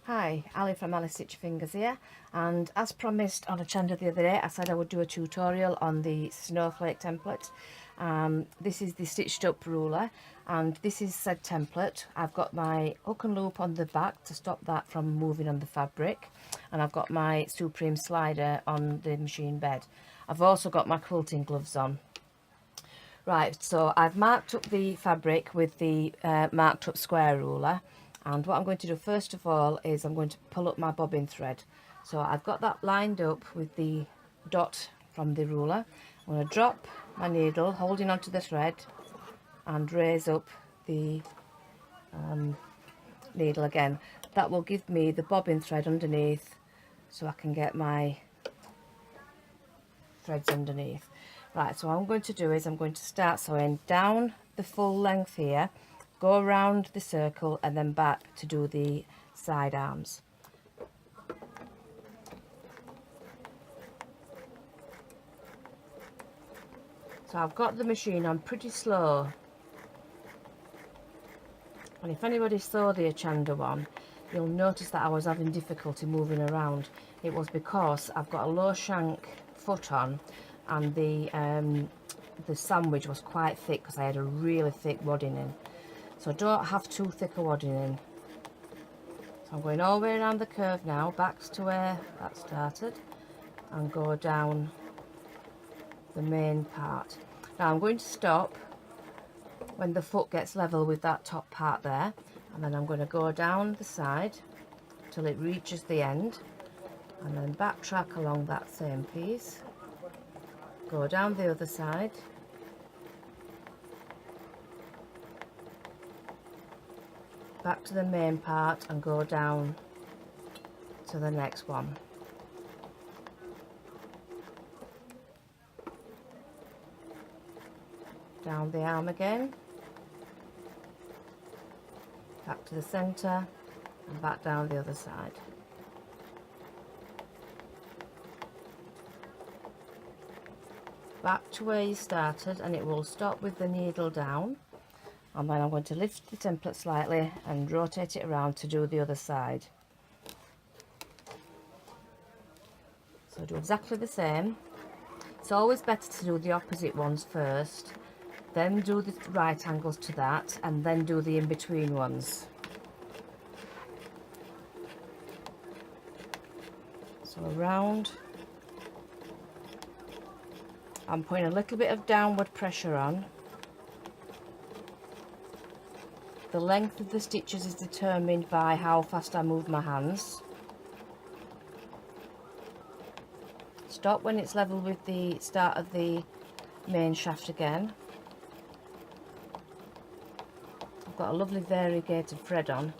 Hi, Ali from Alys Stitchy Fingers here, and as promised on a channel the other day, I said I would do a tutorial on the Snowflake template. This is the stitched up ruler, and this is said template. I've got my hook and loop on the back to stop that from moving on the fabric, and I've got my Supreme slider on the machine bed. I've also got my quilting gloves on. Right, so I've marked up the fabric with the marked up square ruler, and what I'm going to do first of all is I'm going to pull up my bobbin thread. So I've got that lined up with the dot from the ruler. I'm going to drop my needle holding onto the thread and raise up the needle again. That will give me the bobbin thread underneath so I can get my threads underneath. Right, so what I'm going to do is I'm going to start sewing down the full length here, go around the circle and then back to do the side arms. So I've got the machine on pretty slow, and if anybody saw the Achanda one, you'll notice that I was having difficulty moving around. It was because I've got a low shank foot on, and the sandwich was quite thick because I had a really thick wadding in. So don't have too thick a wadding in. So I'm going all the way around the curve now, back to where that started, and go down the main part. Now I'm going to stop when the foot gets level with that top part there, and then I'm going to go down the side till it reaches the end, and then backtrack along that same piece, go down the other side, back to the main part and go down to the next one. Down the arm again, back to the centre and back down the other side. Back to where you started, and it will stop with the needle down, and then I'm going to lift the template slightly and rotate it around to do the other side. So do exactly the same. It's always better to do the opposite ones first, then do the right angles to that, and then do the in-between ones. So around, I'm putting a little bit of downward pressure on. The length of the stitches is determined by how fast I move my hands. Stop when it's level with the start of the main shaft again. I've got a lovely variegated thread on,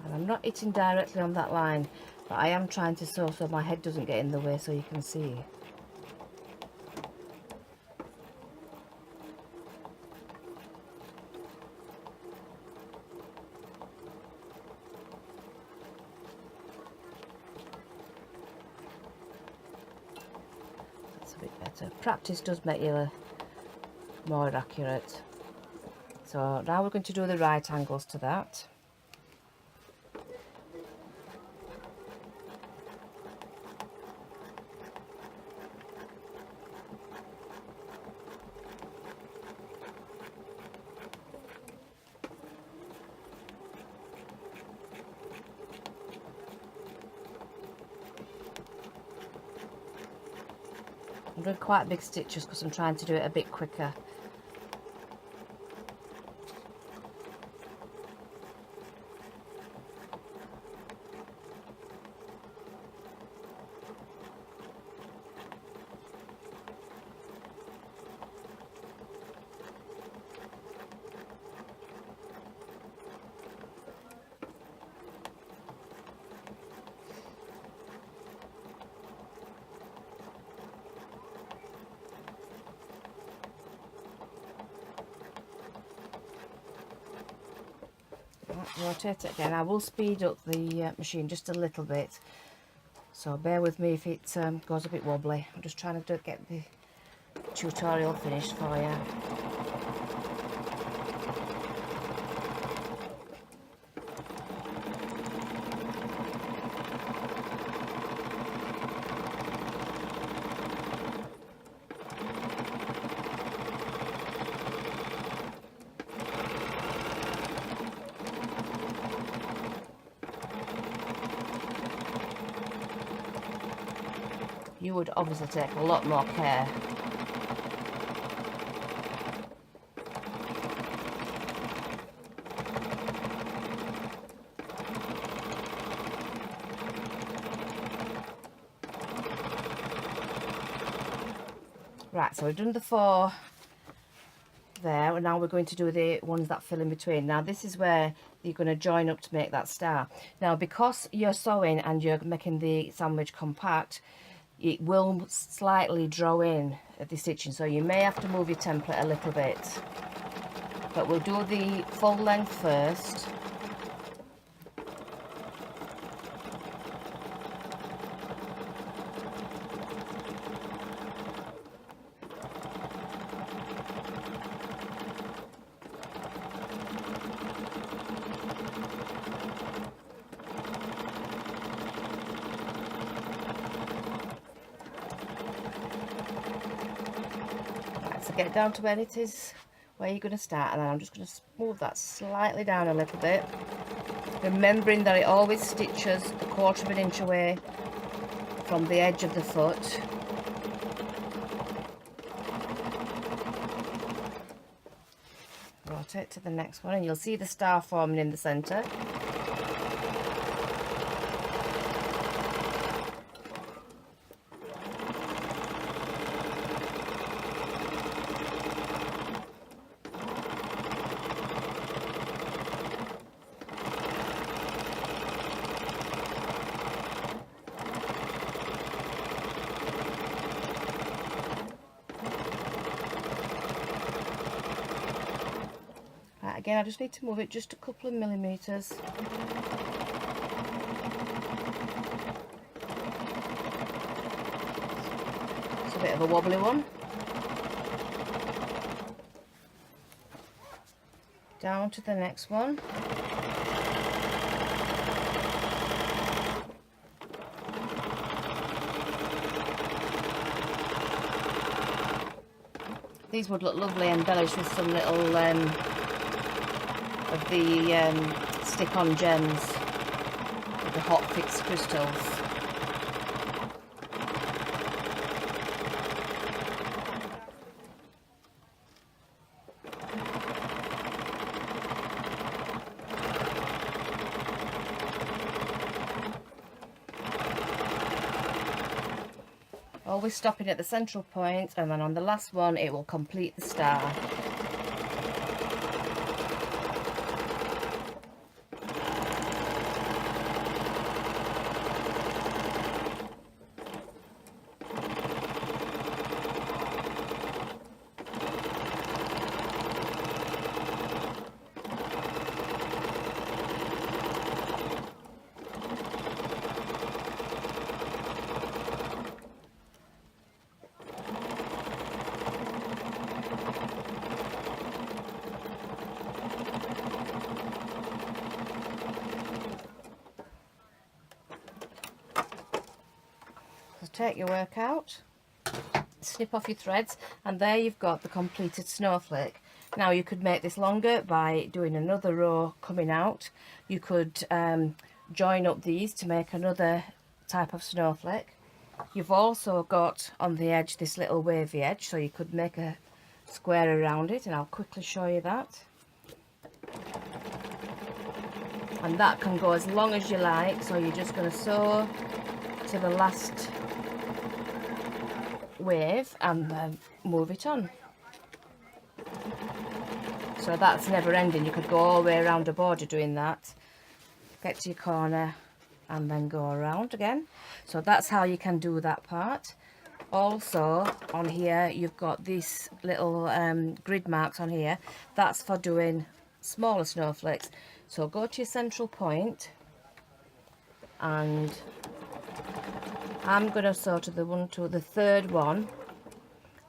and I'm not hitting directly on that line, but I am trying to sew so my head doesn't get in the way so you can see. That's a bit better. Practice does make you more accurate. So now we're going to do the right angles to that. I'm doing quite big stitches because I'm trying to do it a bit quicker. Rotate it again. I will speed up the machine just a little bit, so bear with me if it goes a bit wobbly. I'm just trying to get the tutorial finished for you. you would obviously take a lot more care. Right, so we've done the 4 there, and now we're going to do the ones that fill in between. Now this is where you're going to join up to make that star. Now because you're sewing and you're making the sandwich compact, it will slightly draw in at the stitching, so you may have to move your template a little bit, but we'll do the full length first. So get down to where it is, where you're going to start, and then I'm just going to move that slightly down a little bit, remembering that it always stitches a 1/4 inch away from the edge of the foot. Rotate to the next one, and you'll see the star forming in the centre. Again, I just need to move it just a couple of millimetres. It's a bit of a wobbly one. Down to the next one. These would look lovely embellished with some little of the stick-on gems with the hot fixed crystals. Always stopping at the central point, and then on the last one it will complete the star. Take your work out, snip off your threads, and there you've got the completed snowflake. Now you could make this longer by doing another row coming out. You could join up these to make another type of snowflake. You've also got on the edge this little wavy edge, so you could make a square around it, and I'll quickly show you that. And that can go as long as you like, so you're just going to sew to the last wave and then move it on. So that's never ending. You could go all the way around a border doing that, get to your corner and then go around again. So that's how you can do that part. Also on here you've got these little grid marks on here. That's for doing smaller snowflakes. So go to your central point, and I'm going to sew to the third one,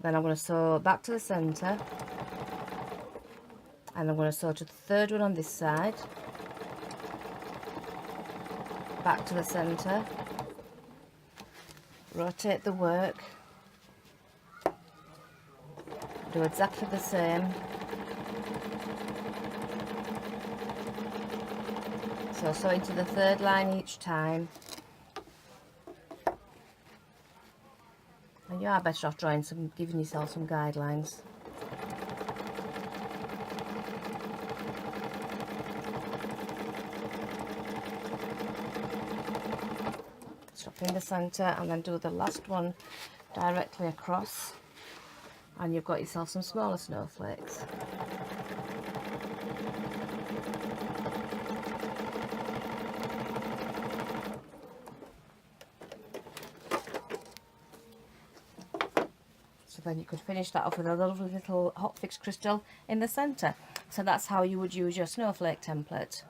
then I'm going to sew back to the centre, and I'm going to sew to the third one on this side, back to the centre, rotate the work, do exactly the same. So sew into the third line each time. And you are better off drawing some, giving yourself some guidelines. Stop in the centre and then do the last one directly across, and you've got yourself some smaller snowflakes. So then you could finish that off with a lovely little hot fixed crystal in the centre. So that's how you would use your snowflake template.